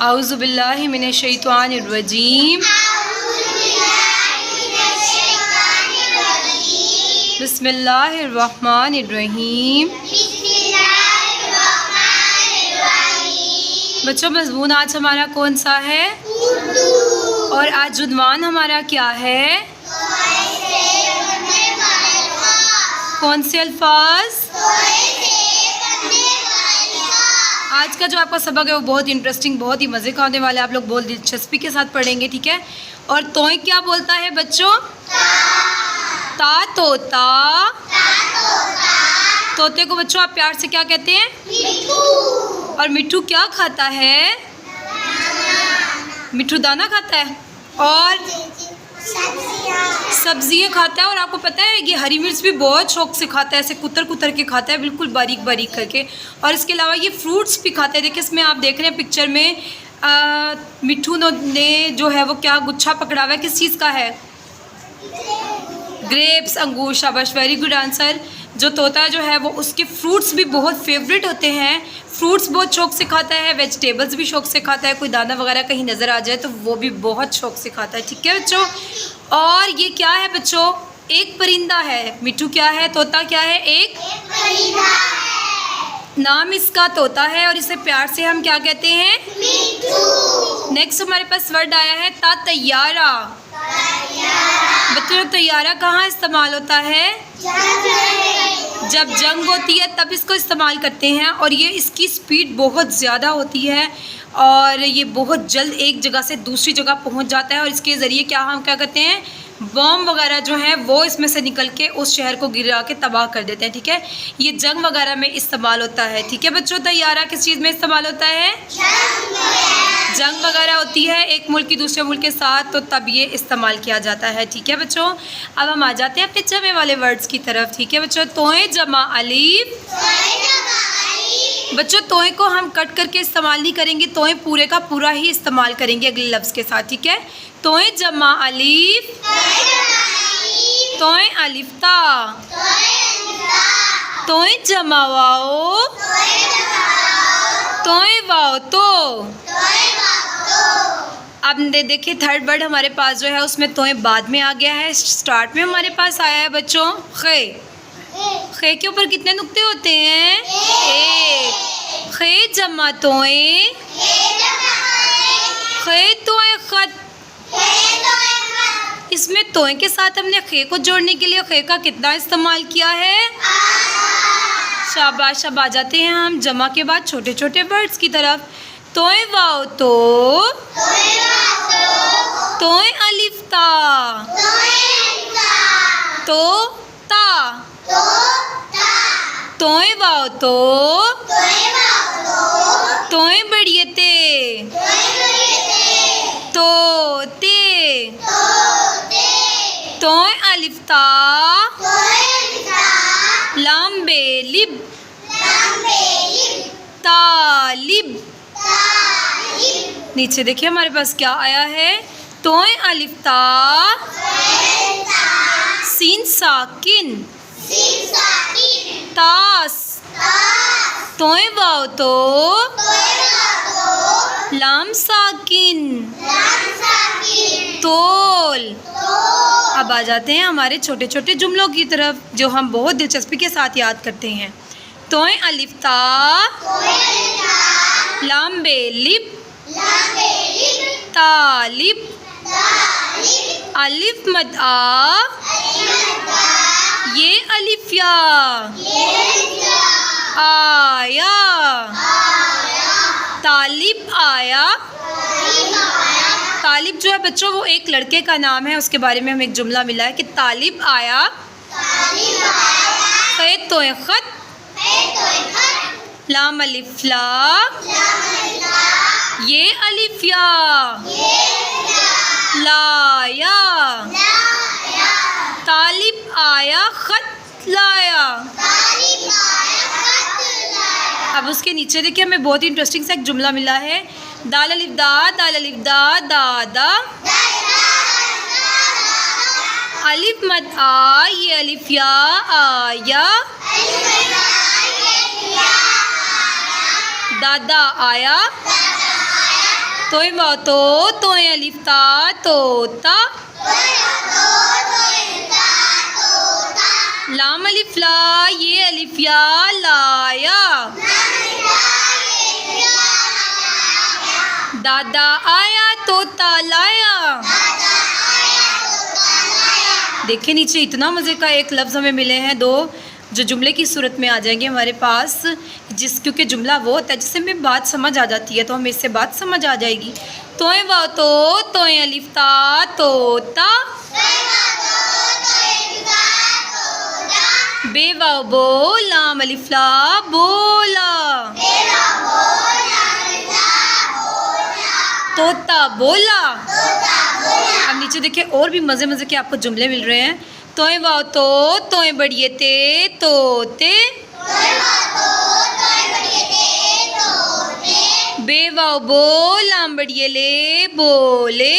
आऊज़ु बिल्लाहि मिनश शैतानिर रजीम। बिस्मिल्लाहिर रहमानिर रहीम। बच्चों, मज़मून आज हमारा कौन सा है? और आज उन्वान हमारा क्या है? कौन से अल्फाज? आज का जो आपका सबक है वो बहुत इंटरेस्टिंग, बहुत ही मज़े का होने वाला है। आप लोग बहुत दिलचस्पी के साथ पढ़ेंगे, ठीक है। और तोय क्या बोलता है बच्चों? ता तोता। तोते को बच्चों आप प्यार से क्या कहते हैं? मिट्ठू। और मिट्ठू क्या खाता है? मिट्ठू दाना खाता है और सब्जियाँ खाता है। और आपको पता है ये हरी मिर्च भी बहुत शौक से खाता है, ऐसे कुतर कुतर के खाता है, बिल्कुल बारीक बारीक करके। और इसके अलावा ये फ्रूट्स भी खाता है। देखिए इसमें आप देख रहे हैं पिक्चर में मिट्ठू ने जो है वो क्या गुच्छा पकड़ा हुआ है, किस चीज़ का है? ग्रेप्स, अंगूर। शाबाश, वेरी गुड आंसर। जो तोता जो है वो उसके फ्रूट्स भी बहुत फेवरेट होते हैं, फ्रूट्स बहुत शौक से खाता है, वेजिटेबल्स भी शौक से खाता है। कोई दाना वगैरह कहीं नज़र आ जाए तो वो भी बहुत शौक से खाता है, ठीक है बच्चों। और ये क्या है बच्चों? एक परिंदा है। मिट्ठू क्या है? तोता क्या है? एक परिंदा है। नाम इसका तोता है और इसे प्यार से हम क्या कहते हैं? मिट्ठू। नेक्स्ट हमारे पास वर्ड आया है ता तैयारा। बच्चों, तैयारा कहाँ इस्तेमाल होता है? जब जंग होती है तब इसको इस्तेमाल करते हैं। और ये इसकी स्पीड बहुत ज़्यादा होती है और ये बहुत जल्द एक जगह से दूसरी जगह पहुंच जाता है। और इसके ज़रिए हम क्या करते हैं? बॉम्ब वगैरह जो है वो इसमें से निकल के उस शहर को गिरा के तबाह कर देते हैं, ठीक है। ये जंग वगैरह में इस्तेमाल होता है, ठीक है बच्चों। तैयारा किस चीज़ में इस्तेमाल होता है? जंग वगैरह होती है एक मुल्क की दूसरे मुल्क के साथ, तो तब ये इस्तेमाल किया जाता है, ठीक है बच्चों। अब हम आ जाते हैं अपने जमे वाले वर्ड्स की तरफ, ठीक है बच्चों। तोय जमा अलीफ। बच्चों, तोय को हम कट करके इस्तेमाल नहीं करेंगे, तोय पूरे का पूरा ही इस्तेमाल करेंगे अगले लफ्ज़ के साथ, ठीक है। तोय जमा अलीफ। तोय अलिफ्ता। तोय जमा वाओ। तोय वाओ तो। अब देखिए थर्ड वर्ड हमारे पास जो है उसमें तोय बाद में आ गया है, स्टार्ट में हमारे पास आया है बच्चों खे। खे के ऊपर कितने नुक्ते होते हैं? एक। खे जमा तोय। खे तोय खत। इसमें तोय के साथ हमने खे को जोड़ने के लिए खे का कितना इस्तेमाल किया है? शाबाश। अब आ जाते हैं हम जमा के बाद छोटे छोटे वर्ड्स की तरफ। तोय वाओ तो। तोय अलिफ्ता। तो ता। तोय वाओ तो। तोय बढ़ियते। तो ते। तोय अलिफ्ता। लाम्बे लिब। तालिब। नीचे देखिए हमारे पास क्या आया है? तोय अलिफ्ता। सीन साकिन। तास। तोय वाओ तो। लाम साकिन। तोल। अब आ जाते हैं हमारे छोटे छोटे जुमलों की तरफ जो हम बहुत दिलचस्पी के साथ याद करते हैं। तोय अलिफ्ता। लाम्बे लिब। तालिब। अलिफ मद आ। ये अलिफिया। आया। तालिब आया। तालिब जो है बच्चों वो एक लड़के का नाम है, उसके बारे में हमें एक जुमला मिला है कि तालिब आया। खे तोय खत। लाम अलिफ ला। ये अलिफिया। लाया। तालिब आया खत लाया। अब उसके नीचे देखिए हमें बहुत ही इंटरेस्टिंग सा एक जुमला मिला है। दाल अलिफ दा। दाल अलिफ दा दादा। अलिफ मद आ। ये अलिफिया आया। दादा आया। तोय वाव तो, तोय अलिफ ता, तोता। लाम अलिफ ला, ये अलिफ या, लाया। दादा आया, तोता लाया। देखिए नीचे इतना मज़े का एक लफ्ज़ हमें मिले हैं, दो जो जुमले की सूरत में आ जाएंगे हमारे पास, क्योंकि जुमला वो होता है जिससे हमें बात समझ आ जाती है, तो हमें इससे बात समझ आ जाएगी। तोय वाव तो, तोय अलिफ ता, तोता। बे वाव बो, लाम अलिफ ला, बोला। तोता बोला। अब नीचे देखिए और भी मज़े मज़े के आपको जुमले मिल रहे हैं। तोय वाव तो, तोय बढ़िए ते, तोते। बे वाव बो, लाम बढ़िए ले, बोले।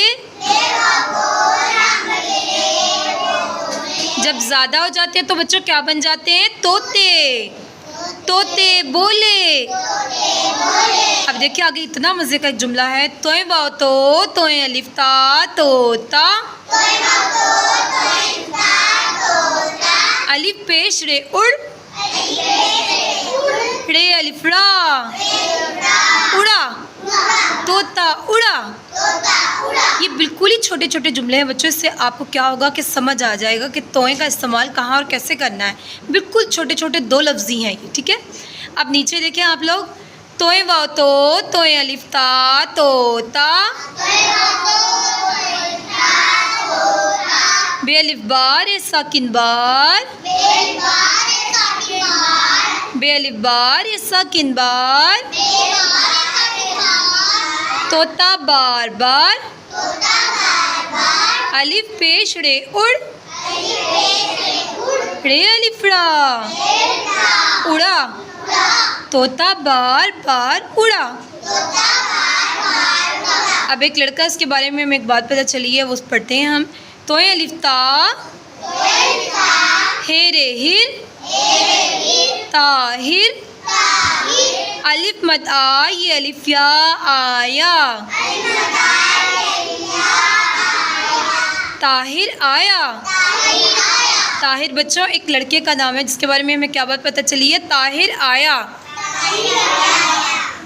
जब ज़्यादा हो जाते हैं तो बच्चों क्या बन जाते हैं? तोते। तोते बोले। अब देखिए आगे इतना मज़े का एक जुमला है। तोय वाव तो, तोय अलिफ ता, तोता। अलिफ पेश रे उड़, रे अलिफ रा, उड़ा। तोता उड़ा। ये बिल्कुल ही छोटे छोटे जुमले हैं बच्चों, इससे आपको क्या होगा कि समझ आ जाएगा कि तोय का इस्तेमाल कहाँ और कैसे करना है। बिल्कुल छोटे छोटे दो लफ्ज़ी हैं ये, ठीक है। अब नीचे देखें आप लोग। तोय वाव तो, तोय अलिफ ता, तोता। बे अलिफ बार, ए साकिन बार। बे अलिफ बार, ए साकिन बार। तोता बार बार। अलिफ पेश रे उड़, रे अलिफ रा, उड़ा। तोता बार बार उड़ा। अब एक लड़का, इसके बारे में हमें एक बात पता चली है, वो पढ़ते हैं हम। तोय अलिफ ता, हे रे हिर, ताहिर। अलिफ मद आ, ये अलिफ या, आया। ताहिर आया। ताहिर बच्चों एक लड़के का नाम है जिसके बारे में हमें क्या बात पता चली है? ताहिर आया।